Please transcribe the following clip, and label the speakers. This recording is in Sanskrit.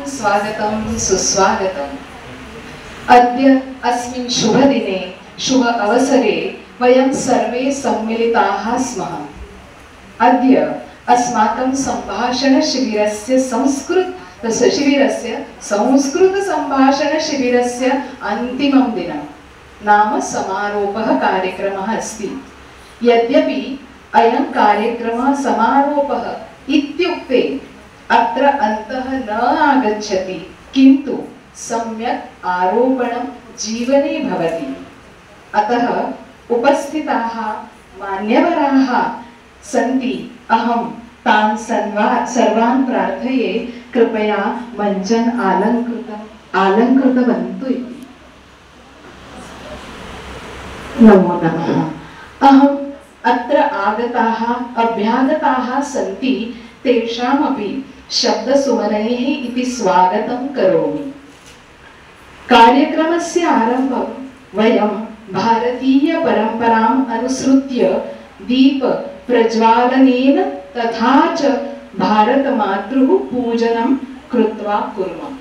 Speaker 1: स्वागतं सुस्वागतम्। अद्य अस्मिन् शुभदिने शुभ अवसरे वयं सर्वे सम्मिलिताः स्मः। अद्य अस्माकं संभाषणशिबिरस्य संस्कृतसंभाषणशिबिरस्य अन्तिमं दिनं नाम समारोपः कार्यक्रमः अस्ति। यद्यपि अयं कार्यक्रमः समारोपः इत्युक्ते अत्र अन्तः न आगच्छति, किन्तु सम्यक् आरोपणं जीवने भवति। अतः उपस्थिताः मान्यवराः सन्ति, अहं तान् सर्वान् प्रार्थये कृपया मञ्चम् अलङ्कृतवन्तु इति। नमो नमः। अहम् अत्र आगताः अभ्यागताः सन्ति तेषामपि शब्दसुमनैः इति स्वागतं करोमि। कार्यक्रमस्य आरम्भं वयं भारतीयपरम्पराम् अनुसृत्य दीपप्रज्वालनेन तथा च भारतमातृः पूजनं कृत्वा कुर्मः।